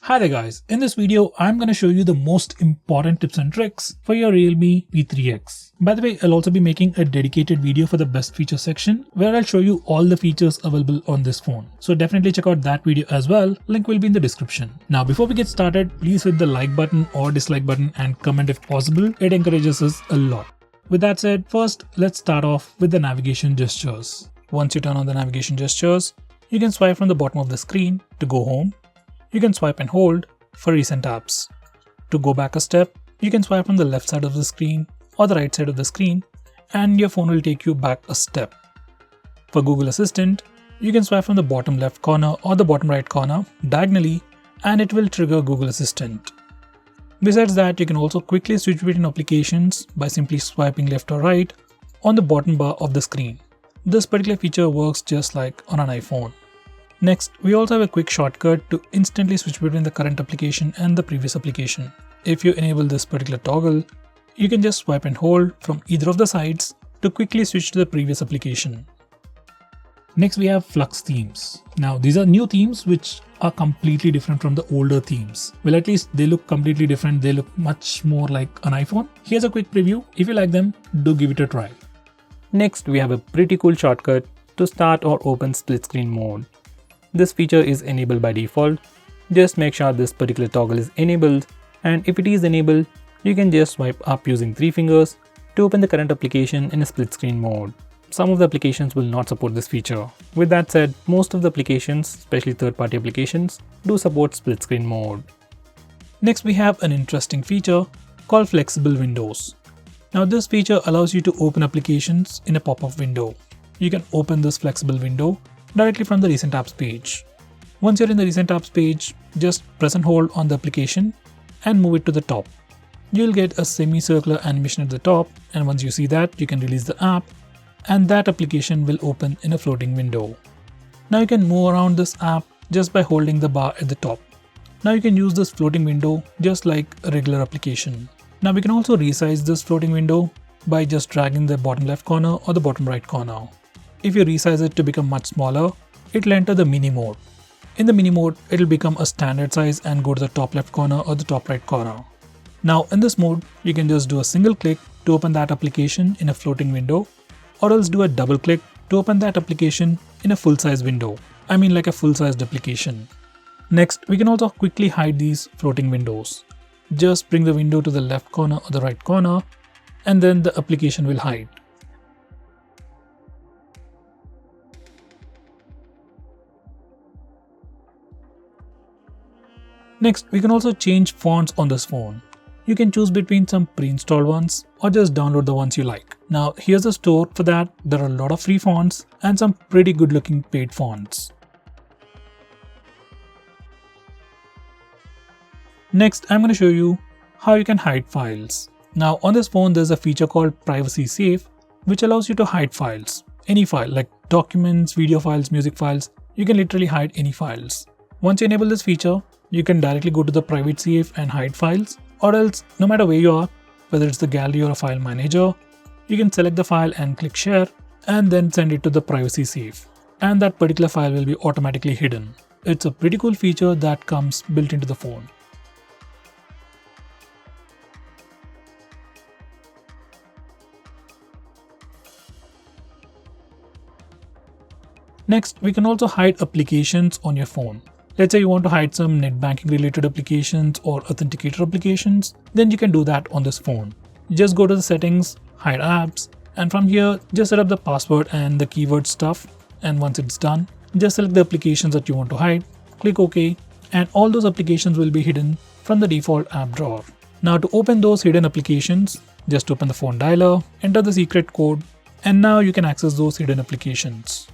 Hi there guys, in this video I'm going to show you the most important tips and tricks for your Realme P3x. By the way, I'll also be making a dedicated video for the best feature section where I'll show you all the features available on this phone. So definitely check out that video as well, link will be in the description. Now before we get started, please hit the like button or dislike button and comment if possible, it encourages us a lot. With that said, first let's start off with the navigation gestures. Once you turn on the navigation gestures, you can swipe from the bottom of the screen to go home. You can swipe and hold for recent apps. To go back a step, you can swipe from the left side of the screen or the right side of the screen and your phone will take you back a step. For Google Assistant, you can swipe from the bottom left corner or the bottom right corner diagonally and it will trigger Google Assistant. Besides that, you can also quickly switch between applications by simply swiping left or right on the bottom bar of the screen. This particular feature works just like on an iPhone. Next, we also have a quick shortcut to instantly switch between the current application and the previous application. If you enable this particular toggle, you can just swipe and hold from either of the sides to quickly switch to the previous application. Next, we have Flux themes. Now, these are new themes which are completely different from the older themes. Well, at least they look completely different. They look much more like an iPhone. Here's a quick preview. If you like them, do give it a try. Next, we have a pretty cool shortcut to start or open split screen mode. This feature is enabled by default. Just make sure this particular toggle is enabled, and if it is enabled, you can just swipe up using 3 fingers to open the current application in a split screen mode. Some of the applications will not support this feature. With that said, most of the applications, especially third-party applications, do support split screen mode. Next, we have an interesting feature called flexible windows. Now this feature allows you to open applications in a pop-up window. You can open this flexible window directly from the recent apps page. Once you're in the recent apps page, just press and hold on the application and move it to the top. You'll get a semicircular animation at the top, and once you see that, you can release the app and that application will open in a floating window. Now you can move around this app just by holding the bar at the top. Now you can use this floating window just like a regular application. Now we can also resize this floating window by just dragging the bottom left corner or the bottom right corner. If you resize it to become much smaller, it will enter the mini mode. In the mini mode, it will become a standard size and go to the top left corner or the top right corner. Now in this mode, you can just do a single click to open that application in a floating window, or else do a double click to open that application in a full size window. I mean like a full sized application. Next, we can also quickly hide these floating windows. Just bring the window to the left corner or the right corner and then the application will hide. Next, we can also change fonts on this phone. You can choose between some pre-installed ones or just download the ones you like. Now here's the store for that. There are a lot of free fonts and some pretty good looking paid fonts. Next, I'm going to show you how you can hide files. Now on this phone, there's a feature called Privacy Safe, which allows you to hide files. Any file like documents, video files, music files, you can literally hide any files. Once you enable this feature, you can directly go to the private safe and hide files, or else no matter where you are, whether it's the gallery or a file manager, you can select the file and click share and then send it to the privacy safe, and that particular file will be automatically hidden. It's a pretty cool feature that comes built into the phone. Next, we can also hide applications on your phone. Let's say you want to hide some net banking related applications or authenticator applications, then you can do that on this phone. Just go to the settings, hide apps, and from here just set up the password and the keyword stuff, and once it's done, just select the applications that you want to hide, click OK, and all those applications will be hidden from the default app drawer. Now to open those hidden applications, just open the phone dialer, enter the secret code, and now you can access those hidden applications.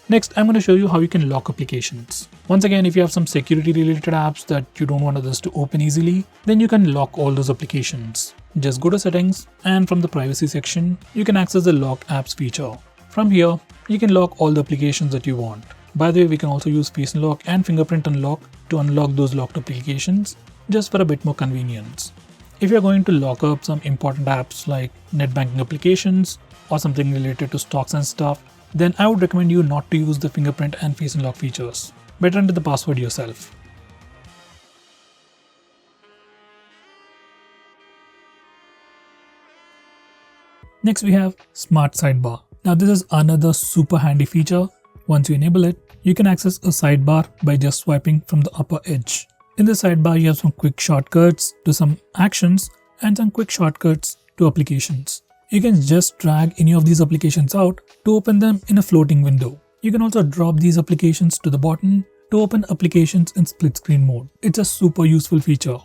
Next, I'm going to show you how you can lock applications. Once again, if you have some security related apps that you don't want others to open easily, then you can lock all those applications. Just go to settings, and from the privacy section, you can access the lock apps feature. From here, you can lock all the applications that you want. By the way, we can also use face unlock and fingerprint unlock to unlock those locked applications, just for a bit more convenience. If you're going to lock up some important apps like net banking applications or something related to stocks and stuff, then I would recommend you not to use the fingerprint and face unlock features. Better enter the password yourself. Next we have Smart Sidebar. Now this is another super handy feature. Once you enable it, you can access a sidebar by just swiping from the upper edge. In the sidebar you have some quick shortcuts to some actions and some quick shortcuts to applications. You can just drag any of these applications out to open them in a floating window. You can also drop these applications to the bottom to open applications in split screen mode. It's a super useful feature.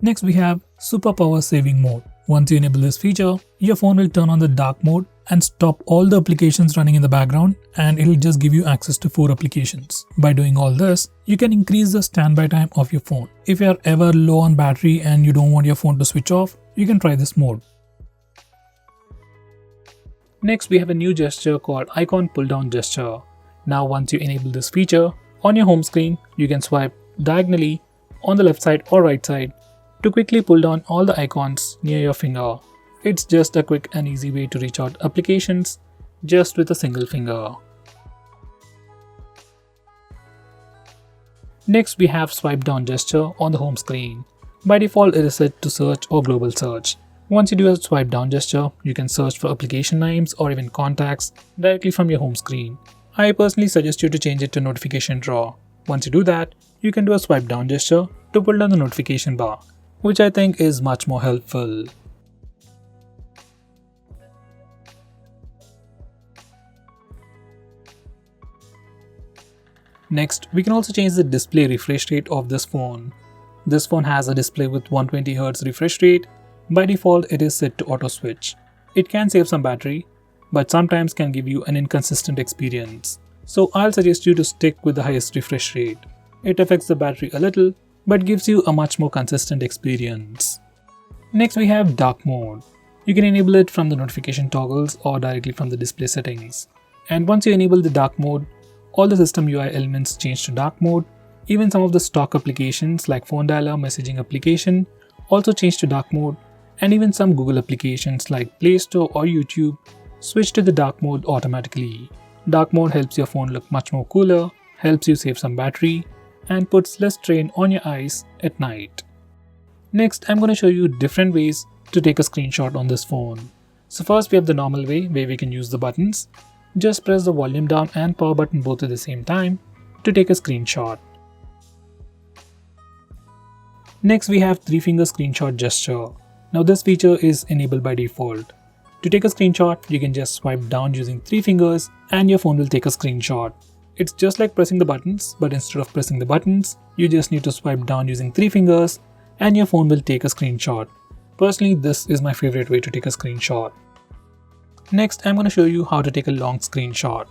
Next we have Super Power Saving Mode. Once you enable this feature, your phone will turn on the dark mode and stop all the applications running in the background, and it'll just give you access to 4 applications. By doing all this, you can increase the standby time of your phone. If you're ever low on battery and you don't want your phone to switch off, you can try this mode. Next, we have a new gesture called Icon Pull Down Gesture. Now once you enable this feature, on your home screen, you can swipe diagonally on the left side or right side to quickly pull down all the icons near your finger. It's just a quick and easy way to reach out applications just with a single finger. Next, we have Swipe Down Gesture on the home screen. By default, it is set to search or global search. Once you do a swipe down gesture, you can search for application names or even contacts directly from your home screen. I personally suggest you to change it to notification drawer. Once you do that, you can do a swipe down gesture to pull down the notification bar, which I think is much more helpful. Next, we can also change the display refresh rate of this phone. This phone has a display with 120Hz refresh rate. By default, it is set to auto switch. It can save some battery, but sometimes can give you an inconsistent experience. So I'll suggest you to stick with the highest refresh rate. It affects the battery a little, but gives you a much more consistent experience. Next we have dark mode. You can enable it from the notification toggles or directly from the display settings. And once you enable the dark mode, all the system UI elements change to dark mode. Even some of the stock applications like phone dialer, messaging application also change to dark mode, and even some Google applications like Play Store or YouTube switch to the dark mode automatically. Dark mode helps your phone look much more cooler, helps you save some battery, and puts less strain on your eyes at night. Next, I'm going to show you different ways to take a screenshot on this phone. So first we have the normal way where we can use the buttons. Just press the volume down and power button both at the same time to take a screenshot. Next we have 3-finger screenshot gesture. Now this feature is enabled by default. To take a screenshot, you can just swipe down using 3 fingers and your phone will take a screenshot. It's just like pressing the buttons, but instead of pressing the buttons, you just need to swipe down using 3 fingers and your phone will take a screenshot. Personally, this is my favorite way to take a screenshot. Next, I'm going to show you how to take a long screenshot.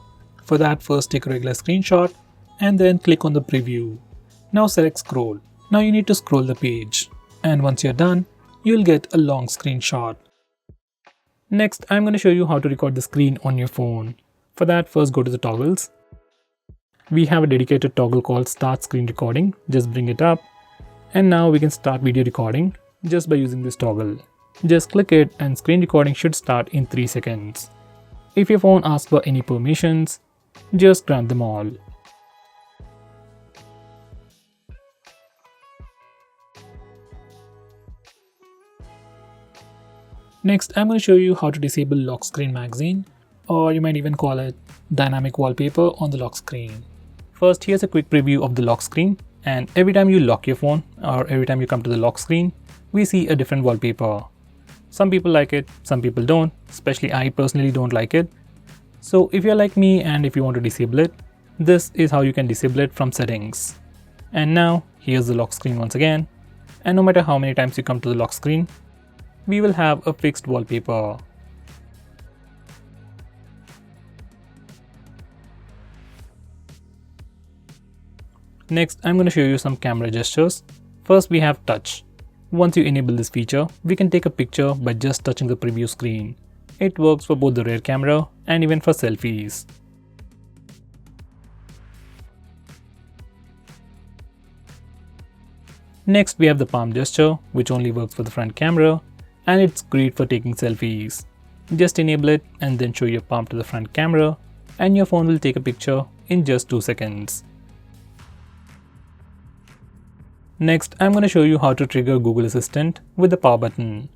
For that, first take a regular screenshot and then click on the preview. Now select scroll. Now you need to scroll the page. And once you're done, you'll get a long screenshot. Next, I'm going to show you how to record the screen on your phone. For that, first go to the toggles. We have a dedicated toggle called Start Screen Recording. Just bring it up. And now we can start video recording just by using this toggle. Just click it and screen recording should start in 3 seconds. If your phone asks for any permissions, just grant them all. Next, I'm going to show you how to disable lock screen magazine, or you might even call it dynamic wallpaper on the lock screen. First, here's a quick preview of the lock screen, and every time you lock your phone or every time you come to the lock screen, we see a different wallpaper. Some people like it, some people don't, especially I personally don't like it. So if you're like me and if you want to disable it, this is how you can disable it from settings. And now, here's the lock screen once again, and no matter how many times you come to the lock screen, we will have a fixed wallpaper. Next, I'm going to show you some camera gestures. First, we have touch. Once you enable this feature, we can take a picture by just touching the preview screen. It works for both the rear camera and even for selfies. Next, we have the palm gesture, which only works for the front camera, and it's great for taking selfies. Just enable it and then show your palm to the front camera, and your phone will take a picture in just 2 seconds. Next, I'm going to show you how to trigger Google Assistant with the power button.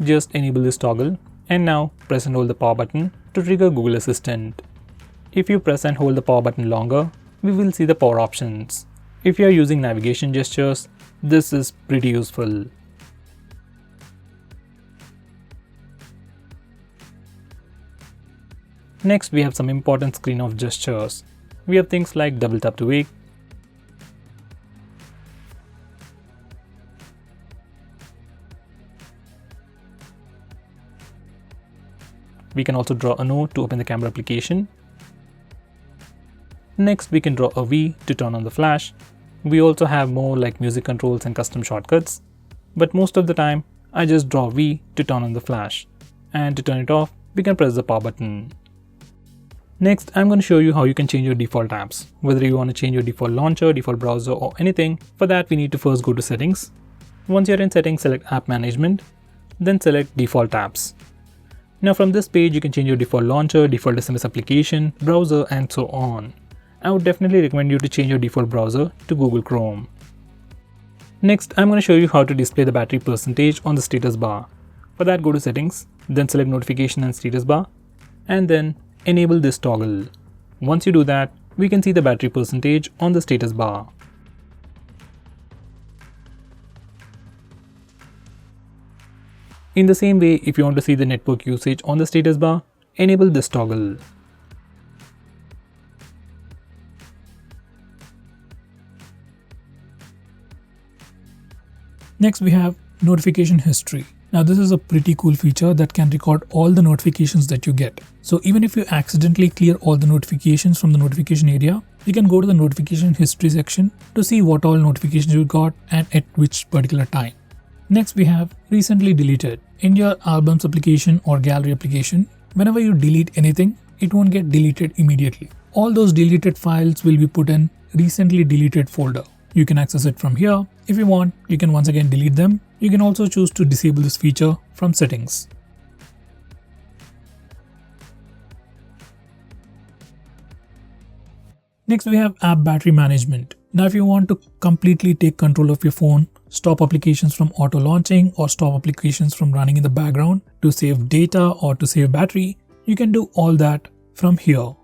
Just enable this toggle and now press and hold the power button to trigger Google Assistant. If you press and hold the power button longer, we will see the power options. If you are using navigation gestures, this is pretty useful. Next, we have some important screen off gestures. We have things like double tap to wake, we can also draw a note to open the camera application. Next, we can draw a V to turn on the flash. We also have more like music controls and custom shortcuts, but most of the time I just draw V to turn on the flash, and to turn it off we can press the power button. Next, I'm going to show you how you can change your default apps. Whether you want to change your default launcher, default browser or anything, for that we need to first go to settings. Once you're in settings, select app management, then select default apps. Now from this page you can change your default launcher, default SMS application, browser and so on. I would definitely recommend you to change your default browser to Google Chrome. Next, I'm going to show you how to display the battery percentage on the status bar. For that, go to settings, then select notification and status bar, and then enable this toggle. Once you do that, we can see the battery percentage on the status bar. In the same way, if you want to see the network usage on the status bar, enable this toggle. Next, we have notification history. Now this is a pretty cool feature that can record all the notifications that you get. So even if you accidentally clear all the notifications from the notification area, you can go to the notification history section to see what all notifications you got and at which particular time. Next, we have recently deleted. In your albums application or gallery application, whenever you delete anything, it won't get deleted immediately. All those deleted files will be put in recently deleted folder. You can access it from here. If you want, you can once again delete them. You can also choose to disable this feature from settings. Next, we have app battery management. Now, if you want to completely take control of your phone, stop applications from auto launching or stop applications from running in the background to save data or to save battery, you can do all that from here.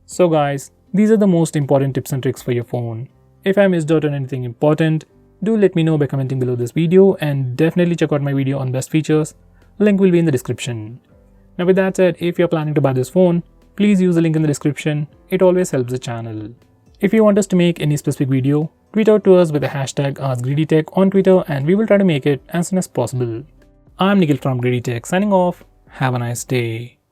So guys, these are the most important tips and tricks for your phone. If I missed out on anything important, do let me know by commenting below this video, and definitely check out my video on best features. Link will be in the description. Now with that said, if you're planning to buy this phone, please use the link in the description. It always helps the channel. If you want us to make any specific video, tweet out to us with the hashtag #greedytech on Twitter and we will try to make it as soon as possible. I'm Nikhil from greedytech signing off. Have a nice day.